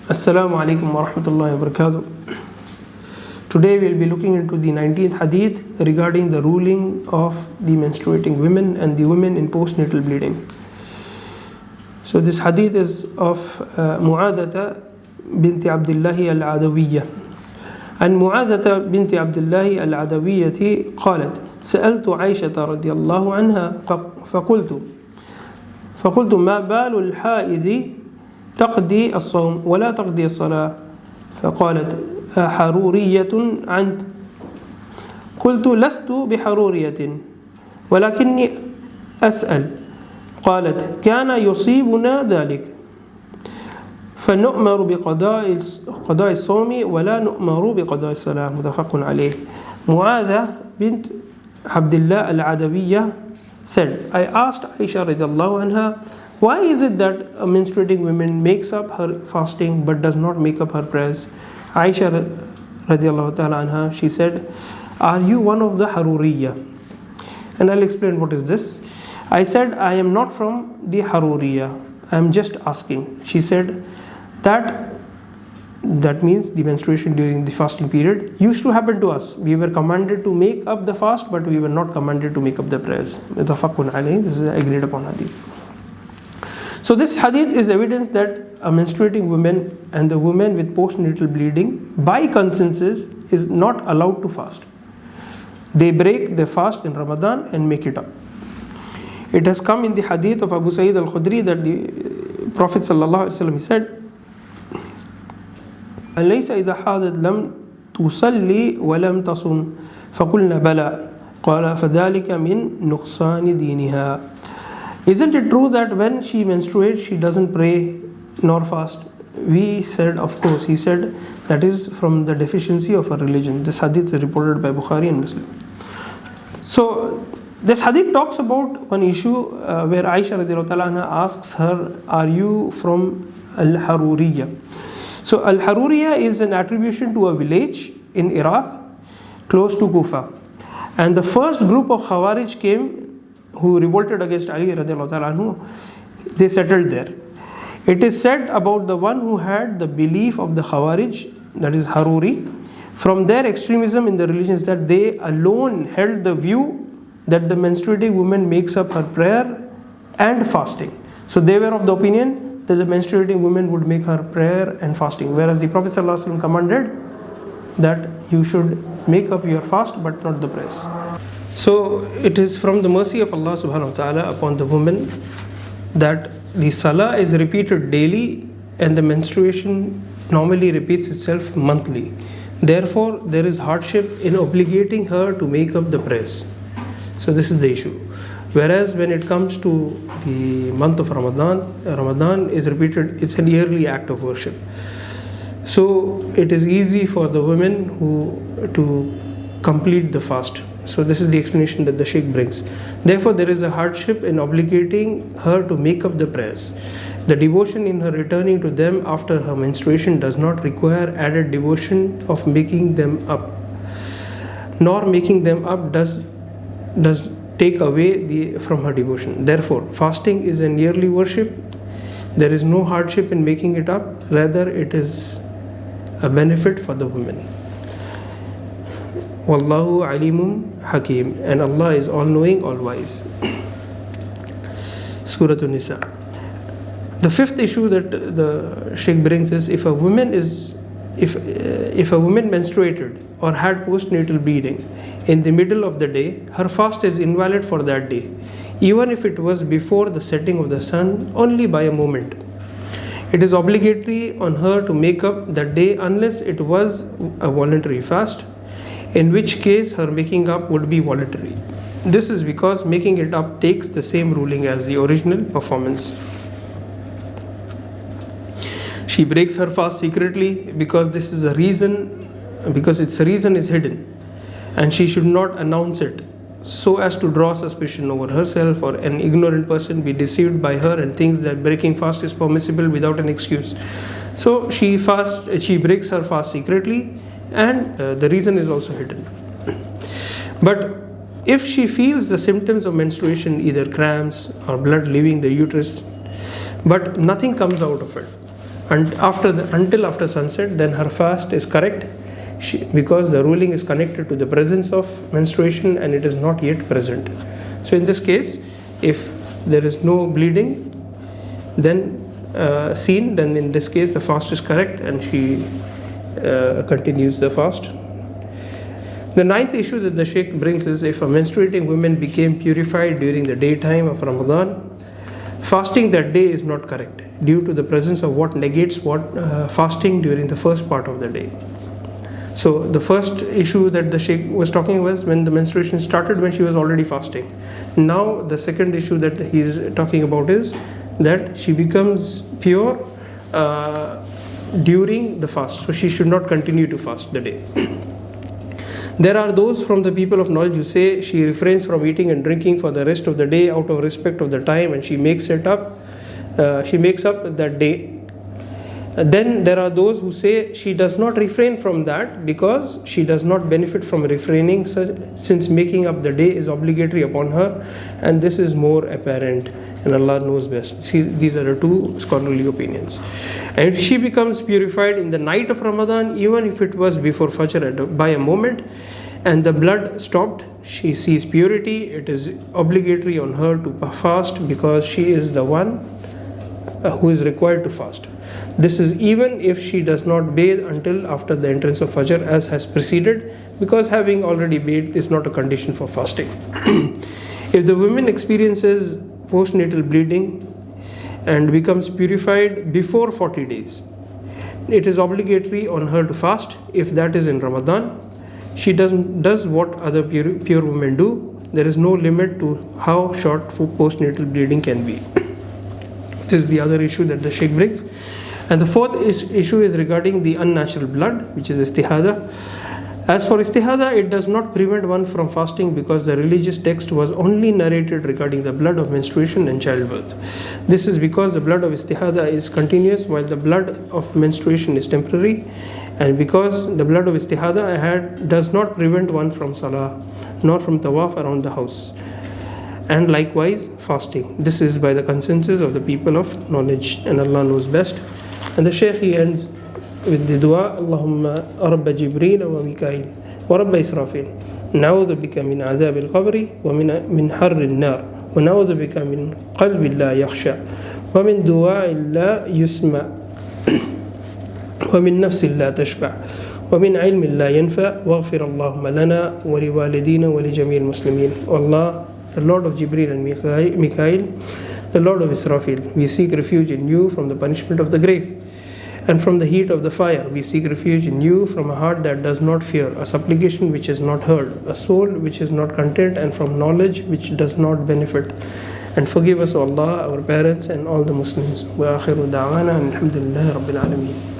Assalamu alaikum wa rahmatullahi wa barakatuh. Today we'll be looking into the 19th hadith regarding the ruling of the menstruating women and the women in postnatal bleeding. So this hadith is of Mu'adhata bint Abdullah al-Adawiyya. عن معاذة بنت عبد الله العدوية قالت سألت عائشة رضي الله عنها فقلت ما بال الحائض تقضي الصوم ولا تقضي الصلاة فقالت حرورية أنت قلت لست بحرورية ولكني أسأل قالت كان يصيبنا ذلك فنؤمر بقضاء الصوم ولا نؤمر بقضاء الصلاة متفق عليه. Mu'adha bint Abdullah al-Adawiyya said, I asked Aisha radiallahu anha, why is it that a menstruating woman makes up her fasting but does not make up her prayers? Aisha radiallahu ta'ala anha, she said, are you one of the Haruriyya? And I'll explain what is this. I said, I am not from the Haruriyya. I am just asking. She said, that means the menstruation during the fasting period used to happen to us. We were commanded to make up the fast, but we were not commanded to make up the prayers. Mutafaqun alayhi. This is an agreed upon hadith. So this hadith is evidence that a menstruating woman and the woman with postnatal bleeding, by consensus, is not allowed to fast. They break their fast in Ramadan and make it up. It has come in the hadith of Abu Sa'id al-Khudri that the Prophet sallallahu alaihi wasallam said, أليس إذا حاضت لم تصلي ولم تصم فقلنا بلى قال فذلك من نقصان دينها. Isn't it true that when she menstruates she doesn't pray nor fast? We said, of course. He said, that is from the deficiency of her religion. This hadith is reported by Bukhari and Muslim. So this hadith talks about one issue where Aisha radiallahu ta'ala anha asks her, are you from Al-Haruriyya? So Al-Haruriyya is an attribution to a village in Iraq close to Kufa. And the first group of Khawarij came who revolted against Ali radiallahu ta'ala anhu. They settled there. It is said about the one who had the belief of the Khawarij, that is Haruri, from their extremism in the religion is that they alone held the view that the menstruating woman makes up her prayer and fasting. So they were of the opinion that the menstruating woman would make her prayer and fasting, whereas the Prophet ﷺ commanded that you should make up your fast but not the prayers. So it is from the mercy of Allah subhanahu wa ta'ala upon the woman that the salah is repeated daily and the menstruation normally repeats itself monthly. Therefore, there is hardship in obligating her to make up the prayers. So this is the issue. Whereas when it comes to the month of Ramadan is repeated, it's a yearly act of worship. So it is easy for the women to complete the fast. So this is the explanation that the Shaykh brings. Therefore, there is a hardship in obligating her to make up the prayers. The devotion in her returning to them after her menstruation does not require added devotion of making them up. Nor making them up does take away from her devotion. Therefore, fasting is a yearly worship. There is no hardship in making it up. Rather, it is a benefit for the woman. Wallahu alimun hakim. And Allah is all-knowing, all-wise. Surah An-Nisa. The fifth issue that the Shaykh brings is if a woman menstruated or had postnatal bleeding in the middle of the day, her fast is invalid for that day, even if it was before the setting of the sun only by a moment. It is obligatory on her to make up that day unless it was a voluntary fast, in which case her making up would be voluntary. This is because making it up takes the same ruling as the original performance. She breaks her fast secretly because its reason is hidden, and she should not announce it so as to draw suspicion over herself or an ignorant person be deceived by her and thinks that breaking fast is permissible without an excuse. So she breaks her fast secretly, and the reason is also hidden. But if she feels the symptoms of menstruation, either cramps or blood leaving the uterus, but nothing comes out of it, and until after sunset, then her fast is correct, because the ruling is connected to the presence of menstruation and it is not yet present. So in this case, if there is no bleeding then seen, then in this case the fast is correct and she continues the fast. The ninth issue that the Sheikh brings is, if a menstruating woman became purified during the daytime of Ramadan, fasting that day is not correct due to the presence of what negates fasting during the first part of the day. So the first issue that the Sheikh was talking was when the menstruation started, when she was already fasting. Now the second issue that he is talking about is that she becomes pure during the fast, so she should not continue to fast the day. There are those from the people of knowledge who say she refrains from eating and drinking for the rest of the day out of respect of the time, and she makes up that day. Then there are those who say she does not refrain from that because she does not benefit from refraining, since making up the day is obligatory upon her, and this is more apparent and Allah knows best. See, these are the two scholarly opinions. And if she becomes purified in the night of Ramadan, even if it was before Fajr by a moment, and the blood stopped, she sees purity, it is obligatory on her to fast because she is the one who is required to fast. This is even if she does not bathe until after the entrance of Fajr as has preceded, because having already bathed is not a condition for fasting. If the woman experiences postnatal bleeding and becomes purified before 40 days, it is obligatory on her to fast. If that is in Ramadan, she does what other pure women do. There is no limit to how short postnatal bleeding can be. This is the other issue that the Sheikh brings. And the fourth issue is regarding the unnatural blood, which is istihada. As for istihada, it does not prevent one from fasting because the religious text was only narrated regarding the blood of menstruation and childbirth. This is because the blood of istihada is continuous while the blood of menstruation is temporary, and because the blood of istihada does not prevent one from salah nor from tawaf around the house, and likewise fasting. This is by the consensus of the people of knowledge, and Allah knows best. And the Shaykh, he ends with the dua, Allahumma Rabba Jibreel wa Mikail wa Rabba Israfil, na'udhu bika min adhab al-qabri wa min harri al-nar, wa na'udhu bika min qalbi la yakhsha, wa min du'a la yusma, wa min nafsi la tashba', wa min ilmi la yanfa, waghfir Allahumma lana wa li walidina wa li jameel muslimin. O Allah, the Lord of Jibreel and Mikail, the Lord of Israfil, we seek refuge in you from the punishment of the grave and from the heat of the fire. We seek refuge in you from a heart that does not fear, a supplication which is not heard, a soul which is not content, and from knowledge which does not benefit. And forgive us, O Allah, our parents and all the Muslims. Wa akhiru da'wana alhamdulillahi rabbil alameen.